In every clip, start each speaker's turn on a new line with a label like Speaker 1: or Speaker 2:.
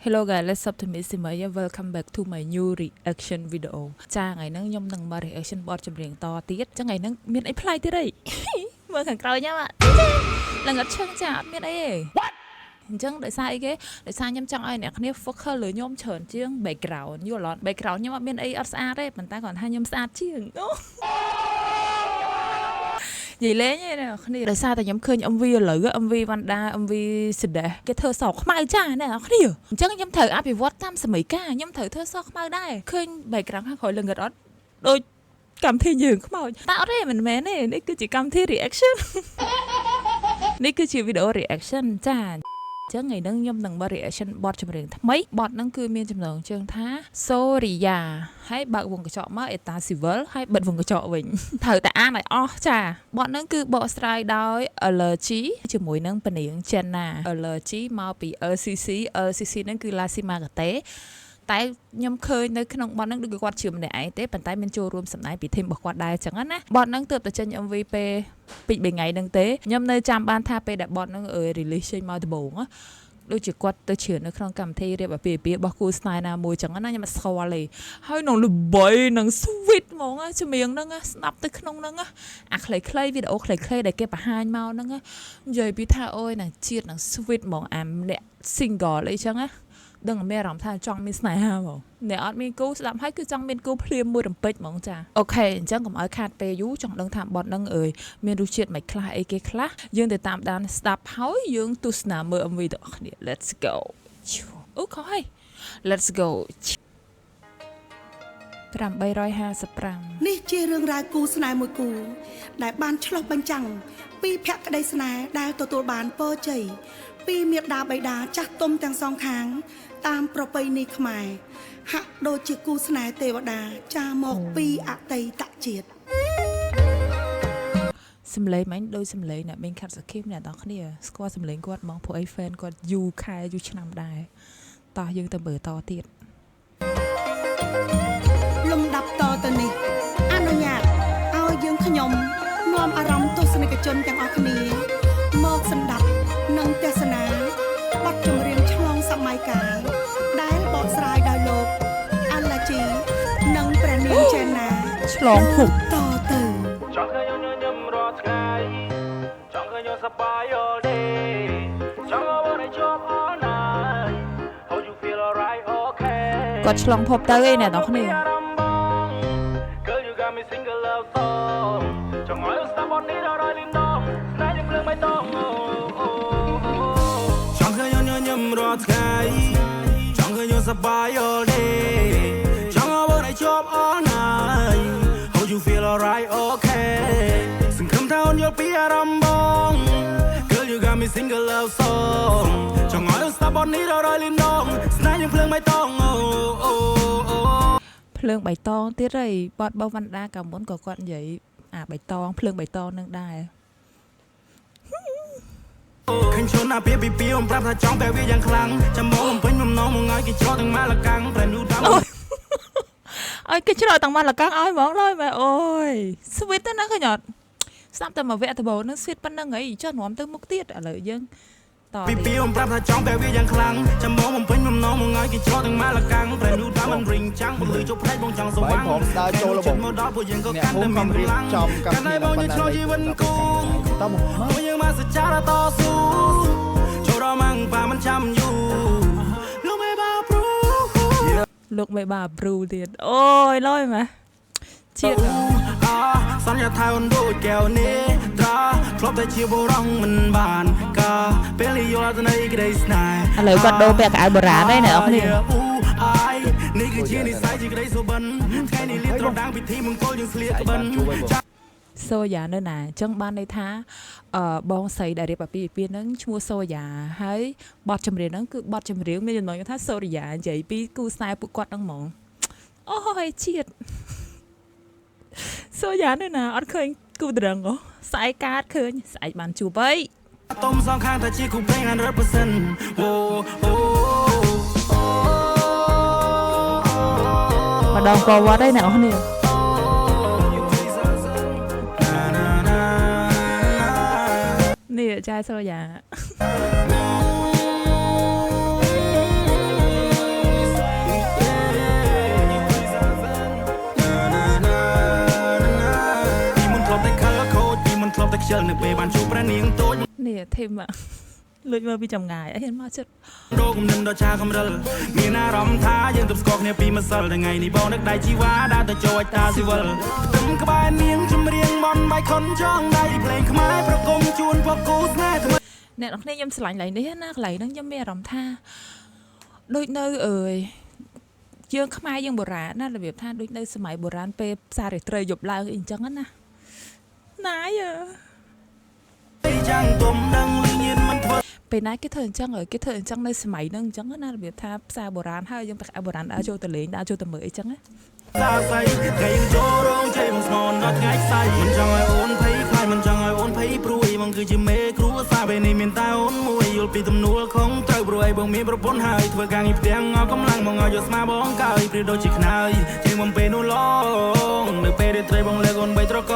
Speaker 1: Hello guys, let's up to me Simaya. Welcome back to my new reaction video. ចាថ្ងៃហ្នឹងខ្ញុំនឹងមក reaction បទចម្រៀងតទៀតចឹងថ្ងៃហ្នឹងមានអីប្លែកទៀតអីមើលខាងក្រោយខ្ញុំឡើងអត់ឈឹងចាអត់មានអីទេអញ្ចឹងដោយសារអីគេដោយសារខ្ញុំចង់ឲ្យអ្នកគ្នា focus លើខ្ញុំច្រើនជាង background យល់អត់ background ខ្ញុំអត់មានអីអត់ស្អាតទេប៉ុន្តែគាត់ថាខ្ញុំស្អាតជាងនិយាយលេងឯណាគ្នាដោយសារតែខ្ញុំឃើញ MV ឥឡូវ MV វ៉ាន់ដា MV សេដេសគេធ្វើសខ្មៅចាណាអ្នកគ្នាអញ្ចឹងខ្ញុំត្រូវអភិវឌ្ឍតាមសម័យកាលខ្ញុំត្រូវធ្វើសខ្មៅដែរឃើញ background ខាងក្រោយលងឹតអត់ដូចកម្មវិធីយើងខ្មោចតែអត់ទេមិនមែនទេនេះគឺជាកម្មវិធី reaction នេះគឺជាវីដេអូ reaction ចាចឹងថ្ងៃហ្នឹងខ្ញុំនឹងមក reaction បទចម្រៀងថ្មីបទហ្នឹងគឺមានចំណងជើងថា Soria ហើយបើកវងកញ្ចក់មក Eta Civil ហើយបិទវងកញ្ចក់វិញត្រូវតែអានឲ្យអស់ចាបទហ្នឹងគឺបកស្រាយដោយ Allergy ជាមួយនឹងពនាង Jenna Allergy មកពី LCC ហ្នឹងគឺ Lasima Kate តែខ្ញុំឃើញនៅក្នុងបទហ្នឹងដូចគាត់ជាម្នាក់ឯងទេប៉ុន្តែមានចូលរួមសម្ដែងពីធីមរបស់គាត់ដែរចឹងណាបទហ្នឹងទើបតែចេញ MV ពេល2-3ថ្ងៃហ្នឹងទេខ្ញុំនៅចាំបានថាពេលដែលបទហ្នឹងrelease ចេញមកដំបូងដូចជាគាត់ទៅជ្រៀននៅក្នុងកម្មវិធីរៀបអាពាហ៍ពិពាហ៍របស់គូស្នេហ៍ណាមួយចឹងណាខ្ញុំអត់ស្គាល់ទេហើយនឹងល្បីនឹង sweet ហ្មងចម្រៀងហ្នឹងស្ដាប់ទៅក្នុងហ្នឹងអាខ្លីៗវីដេអូខ្លីៗដែលគេបង្ហាញមកហ្នឹងនិយាយពីថាអូយណាជាតិនឹង sweet ហ្មងអាម្នាក់ single អីចឹងណាដឹងមានអារម្មណ៍ថាចង់មានស្នេហាហ្មងអ្នកអត់មានគូស្ដាប់ហើយគឺចង់មានគូភ្លាមមួយរំពេចហ្មងចាអូខេអញ្ចឹងកុំឲ្យខាតពេលយូរចង់ដឹងថាបទហ្នឹងមានរសជាតិមិនខ្លះអីគេខ្លះយើងទៅតាមដានស្ដាប់ហើយយើងទស្សនាមើល MV ទាំងអស់គ្នា Let's go អូខេ Let's go 855
Speaker 2: នេះជារឿងរ៉ាវគូស្នេហ៍មួយគូដែលបានឆ្លុះបញ្ចាំងពីភក្តីស្នេហ៍ដែលទទួលបានពរជ័យពីមាតាបិតាចាស់ទុំទាំងសងខាងតាមប្រពៃណីខ្មែរហាក់ដូចជាគូស្នេហ៍ទេវតាចាមកពីអតីតជាតិ
Speaker 1: សំឡេងមិញដូចសំឡេងអ្នកមេងខាត់សខីមអ្នកនរគ្នាស្គាល់សំឡេងគាត់ហ្មងព្រោះអី fan គាត់យូរខែយូរឆ្នាំដែរតោះយើងទៅមើលតទៀត
Speaker 2: លំដាប់តទៅនេះអនុញ្ញាតឲ្យយើងខ្ញុំនាំអារម្មណ៍ទស្សនិកជនទាំងអស់គ្នាមកសម្ដាប់និងទេសនាបទចម្រៀងឆ្លងសម័យកាលដែលបកស្រាយដោយលោក Allergy និងព្រះនាង Jenna
Speaker 1: ឆ្លងភព
Speaker 2: តទៅ
Speaker 3: ចង់ឃើញញញឹមរាល់ថ្ងៃចង់ឃើញសប្បាយ all day ចង់ឲ្យជាប់ all night How you feel alright okay
Speaker 1: គាត់ឆ្លងភពទៅឯអ្នកនរគ្នា
Speaker 3: Girl you got me single love song ចង់ឲ្យស្ដាប់បទនេះដល់រយលីនដងស្នេហ៍យើងភ្លើងបៃតងចង់ឃើញញញឹមរាល់ថ្ងៃចង់ឃើញសប្បាយ all day ចង់ឲ្យជាប់ all night How you feel alright okay សង្ឃឹមថាអូនយល់ពីអារម្មណ៍បង Girl you got me single love song ចង់ឲ្យស្ដាប់បទនេះដល់រយលីនដងស្នេហ៍យើងភ្លើងបៃតង
Speaker 1: ភ្លើងបៃតងទៀតហើយបទរបស់វណ្ណដាកាលមុនក៏គាត់និយាយអាបៃតងភ្លើងបៃតងនឹងដែរ
Speaker 3: ឃើញជន់ណាពីពីអំប្រាប់ថាចង់តែវាយ៉ាងខ្លាំងចាំមកបំពេញបំណងមកឲ្យគេច្រកទាំងម៉ាលកាំងប្រែនូតាម
Speaker 1: ឲ្យគេច្រកទាំងម៉ាលកាំងឲ្យហ្មងឡើយម៉ែអូយ sweet ទៅណាឃើញអត់ស្ដាប់តែមួយវគ្គដំបូងនឹង sweet ប៉ុណ្្នឹងហីចុះនាំទៅមុខទៀតឥឡូវយើង
Speaker 3: ពីអំប្រាប់ថាចង់តែវាយ៉ាងខ្លាំងចាំមកបំពេញបំណងមកឲ្យគេច្រកទាំងម៉ាលកាំងប្រែនូតាមមិនរិញចាំងពលឺជប់ផ្លែបងចង់ស្វាង
Speaker 4: បងដើរចូលរបស់
Speaker 3: មកដល់ពួកយើងក៏កាន់តែមានកម្លាំងកាន់តែបងយើងឆ្លងជីវិតគូតើមកយើងមកសច្ចាតស៊ូចូលដល់ម៉ាំងប៉ាមិនចាំយូរលោកមេបាព្រូ
Speaker 1: ទៀតអូយឡយម៉ែជាតិ
Speaker 3: សន្យាថាអូនដូចកែវនេះត្រាធ្លាប់តែជាបុរសមិនបានកាពេលយល់ទៅនៃក្តីស្នេហ៍
Speaker 1: ឥឡូវគាត់ដូរពាក់កៅអៅបុរាណហើយអ្នកនរគ្នា
Speaker 3: នេះគឺជានិស័យជាក្តីសុបិនថ្ងៃនេះលៀបត្រដាងពិធីមង្គលយើងស្លៀកក្បិន
Speaker 1: សូយ៉ានៅណាអញ្ចឹងបានន័យថាបងស្រីដែលរៀបអាពាហ៍ពិពាហ៍ហ្នឹងឈ្មោះសូយ៉ាហើយបទចម្រៀងហ្នឹងគឺបទចម្រៀងមានចំណងថាសូរិយានិយាយពីគូស្នេហ៍ពួកគាត់ហ្នឹងហ្មងអូយជាតិសូយ៉ានៅណាអត់ឃើញគូត្រឹងហ៎ស្អែកកាតឃើញស្អែកបានជួបអី
Speaker 3: តុំសងខាងថាជាគូពេង 100% អូ
Speaker 1: ម្ដងប្រវត្តិឯអ្នកនរគ្នានេះចាសូយ៉ា
Speaker 3: លនៅពេលបានជួបព្រះនាងតូច
Speaker 1: នេះធីមលួចមើលពីចម្ងាយអីហ៊ានមកចិត្ត
Speaker 3: ដូកគំនិតដល់ចាកំរិលមានអារម្មណ៍ថាយើងទប់ស្គាល់គ្នាពីម្សិលថ្ងៃនេះបងនឹកដៃជីវ៉ាដើរទៅចូលតាស៊ីវិលផ្ទឹមក្បែរនាងចម្រៀងមន់បាយខុនចងដៃភ្លេងខ្មែរប្រគំជូនពពគូស្នេហ៍ថ្មី
Speaker 1: អ្នកនរគ្នាខ្ញុំឆ្លាញ់កន្លែងនេះណាកន្លែងហ្នឹងខ្ញុំមានអារម្មណ៍ថាដូចនៅយើងខ្មែរយើងបុរាណណារបៀបថាដូចនៅសម័យបុរាណពេលផ្សាររាត្រីយប់ឡើងអីអញ្ចឹងណាណាយ
Speaker 3: ចាំងទុំដឹងលឺញៀនមិនធ្វើ
Speaker 1: ពេលណាគេធ្វើអញ្ចឹងគេធ្វើអញ្ចឹងនៅសម័យហ្នឹងអញ្ចឹងណារបៀបថាផ្សារបុរាណហើយយើងប្រកាសបុរាណដើរចូលទៅលេងដើរចូលទៅមើលអីចឹងណា
Speaker 3: សាស័យថ្ងៃយើងចូលរោងជ័យមកស្មនដល់ថ្ងៃខ្សែមិនចង់ឲ្យអូនភ័យខ្លាចមិនចង់ឲ្យអូនភ័យព្រួយបងគឺជាមេគ្រួសារពេលនេះមានតែអូនមួយយល់ពីទំនួលខំត្រូវព្រួយបងមានប្រពន្ធហើយធ្វើការងារផ្ទាំងអស់កម្លាំងបងឲ្យយកស្មាបងកើយព្រៀដូចជាខ្នើយជាងបងពេលនោះឡងនៅពេលរាត្រីបងលើកអូនបីត្រក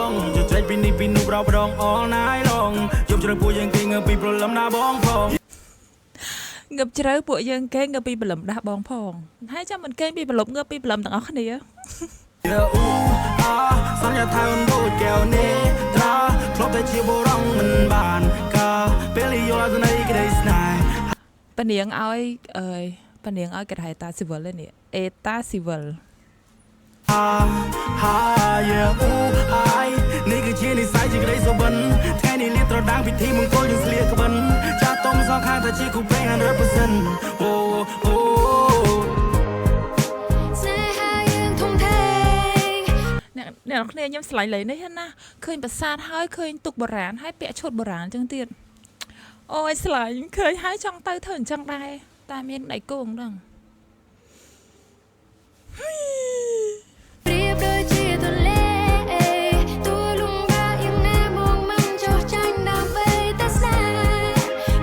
Speaker 3: ងជជែកពីនេះពីនោះប្រោប្រង all night long ជប់ជ្រៅពួកយើងគេងើពីព្រលឹមណាបងផង
Speaker 1: ងើបជ្រៅពួកយើងគេងើបពីព្រលឹមដាស់បងផងហើយចាំមិនគេងពីព្រលឹមងើបពីព្រលឹមទាំងអស់គ្នា
Speaker 3: សន្យាថាអូនដូចកែវនេះត្រាធ្លាប់តែជាបុរងមិនបានកាពេលយល់ស្នេហ៍ក្តីស្នេហ៍
Speaker 1: ប៉នាងឲ្យប៉នាងឲ្យគេហៅតាស៊ីវិលនេះអេតាស៊ីវិល
Speaker 3: ហាយាអូអាយនេះគឺជានិស័យជាក្តីសុបិនថ្ងៃនេះលៀបត្រដាងពិធីមង្គលយើងស្លៀកក្បិនចាស់ទុំសងខាងតែជាគូពេង 100% អូអូ
Speaker 1: អ្នកគ្នាខ្ញុំឆ្លាញ់លេងនេះណាឃើញប្រាសាទហើយឃើញទុកបុរាណហើយពាក់ឈុតបុរាណអញ្ចឹងទៀតអូយឆ្លាញ់ឃើញហើយចង់ទៅធ្វើអញ្ចឹងដែរតែមានដៃគោហ្នឹង
Speaker 4: ប្រៀបដូចជាទន្លេទូលំបាកយ៉ាងណាមកមិនចុះចាញ់ដើម្បីតែស្នេហ៍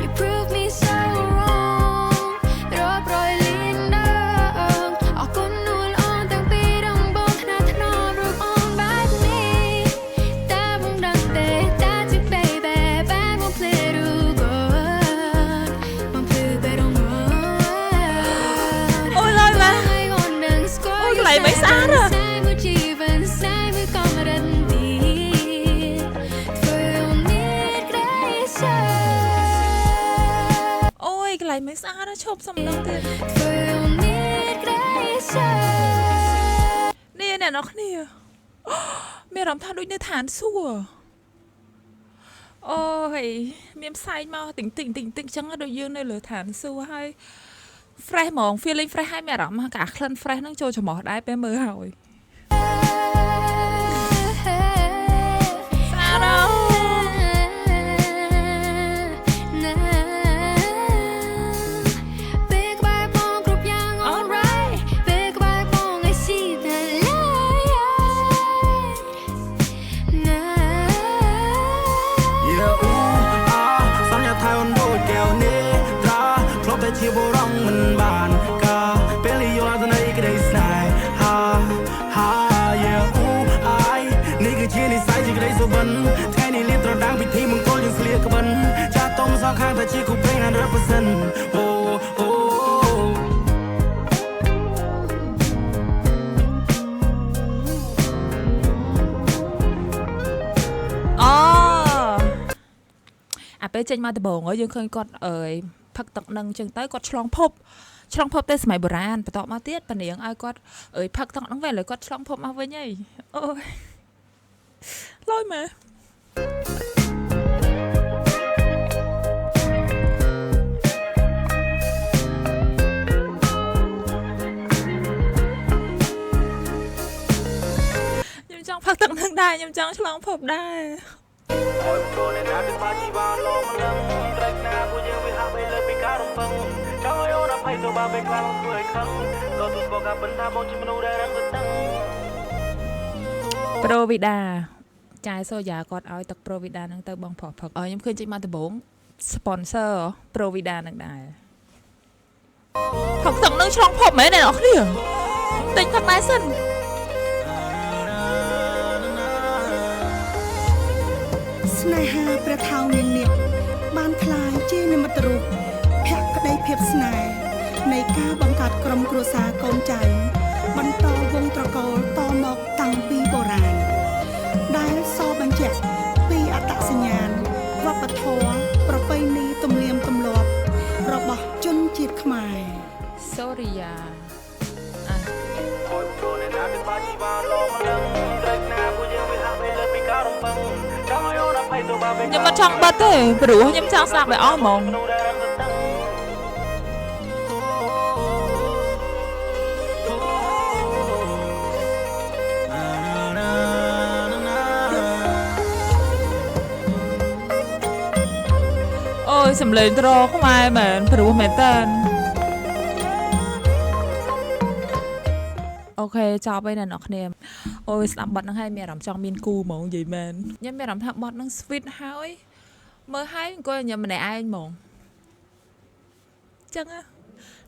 Speaker 4: You prove me so wrong រាប់រយលានដងអរគុណនួលអូនទាំងពីរដំបងថ្នាក់ថ្នមរូបអូនបែបនេះតែបងដឹងទេតែជា baby បែបមកភ្លេចរូបអូនបងភ្លឺបែរងអូ
Speaker 1: អូយឡើយឡើយ
Speaker 4: អូននឹងស្គាល់
Speaker 1: អូយកន្លែងមិនស្អាតហ៎ អូយកន្លែងមិនស្អាតឈប់សំឡេងទៀតនេះអ្នកនរគ្នាមានអារម្មណ៍ថាដូចនៅឋានសួគ៌អូយមានផ្សែងមកតិចតិចតិចតិចចឹងដូចយើងនៅលើឋានសួគ៌ហើយ fresh ហ្មង feeling fresh ហើយមានអារម្មណ៍ថាក្លិន fresh ហ្នឹងចូលច្រមុះដែរពេលមើលហើយស្អាតអូ
Speaker 3: ជាបុរងមិនបានកាពេលយល់ស្នេហ៍ក្តីស្នេហ៍ហាយាអូអាយនេះគឺជានិស័យជាក្តីសុបិនថ្ងៃនេះលៀបត្រដាងពិធីមង្គលយើងស្លៀកក្បិនចាស់ទុំសងខាងតែជាគូពេង 100% អូអូ
Speaker 1: អាពេលចេញមកដំបងយើងឃើញគាត់ផឹកទឹកនឹងអញ្ចឹងទៅគាត់ឆ្លងភពទៅសម័យបុរាណបន្ទាប់មកទៀតប៉នាងឲ្យគាត់ផឹកទឹកហ្នឹងវិញឥឡូវគាត់ឆ្លងភពមកវិញហើយអូយលយមើលខ្ញុំចង់ផឹកទឹកហ្នឹងដែរខ្ញុំចង់ឆ្លងភពដែរ
Speaker 3: អូយព្រោះអ្នកណាពីបាជីវ៉ាឡងលឹងត្រេកណាពួកយើងវាហាក់បីលើពីការរំពឹងចង់ឲ្យអូនអភ័យទៅបើពេលខ្លាំងធ្វើឲ្យខឹងក៏ទូស្គាល់ការបន្ថាបងជាមនុស្សដែលរឹងតឹង
Speaker 1: ប្រូវីដាចាយសូយ៉ាគាត់ឲ្យទឹកប្រូវីដាហ្នឹងទៅបងប្រុសផឹកខ្ញុំឃើញចេញមកដំបង sponsor ប្រូវីដាហ្នឹងដែរផឹកទឹកហ្នឹងឆ្លងភពមែនអ្នកនរគ្នាទិញផឹកដែរសិន
Speaker 2: ស្នេហាព្រះថោងនាងនាគបានក្លាយជានិមិត្តរូបភក្តីភាពស្នេហ៍នៃការបង្កើតក្រុមគ្រួសារកូនចៅបន្តវង្សត្រកូលតមកតាំងពីបុរាណដែលសបញ្ជាក់ពីអ សញ្ញាណវប្បធម៌ប្រពៃណីទំនៀមទម្លាប់របស់ជនជាតិខ្មែរ
Speaker 1: sorry យ៉ា
Speaker 3: អូយព្រោះអ្នកណាទៅបាជីវ៉ាលោកមកដឹងត្រេកណាពួកយើងវាហាក់ពេលលើពីការរំពឹងចង់ឲ្យអូនអភ័យទៅបាបេ
Speaker 1: ខ្ញុំមិនចង់បិទទេព្រោះខ្ញុំចង់ស្ដាប់ឲ្យអស់ហ្មង អូយសំលេងត្រខ្មែរមែនព្រោះមែនតើអូខេចប់ហើយអ្នកនរគ្នាអូយស្ដាប់បទហ្នឹងហើយមានអារម្មណ៍ចង់មានគូហ្មងនិយាយមែនខ្ញុំមានអារម្មណ៍ថាបទហ្នឹង sweet ហើយមើលហើយអង្គុយខ្ញុំម្នាក់ឯងហ្មងចឹងណា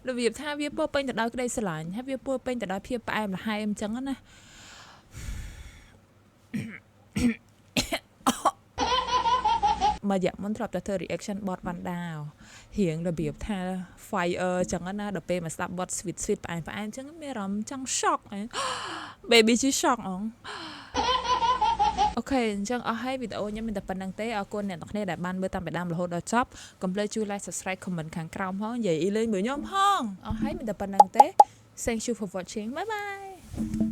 Speaker 1: របៀបថាវាពោពេញទៅដោយក្តីស្រឡាញ់ហើយវាពោពេញទៅដោយភាពផ្អែមល្ហែមចឹងណាមកយ៉ាមុនធ្លាប់តែធ្វើ reaction បទវ៉ាន់ដារៀងរបៀបថា fire ចឹងណាដល់ពេលមកស្ដាប់បទ sweet ផ្អែមចឹងមានអារម្មណ៍ចង់ shock baby ជី shock អងអូខេអញ្ចឹងអស់ហើយវីដេអូខ្ញុំមានតែប៉ុណ្្នឹងទេអរគុណអ្នកនរគ្នាដែលបានមើលតាំងពីដើមរហូតដល់ចប់កុំភ្លេចជួយ like subscribe comment ខាងក្រោមផងនិយាយអីលេងមើលខ្ញុំផងអស់ហើយមានតែប៉ុណ្្នឹងទេ thank you for watching bye bye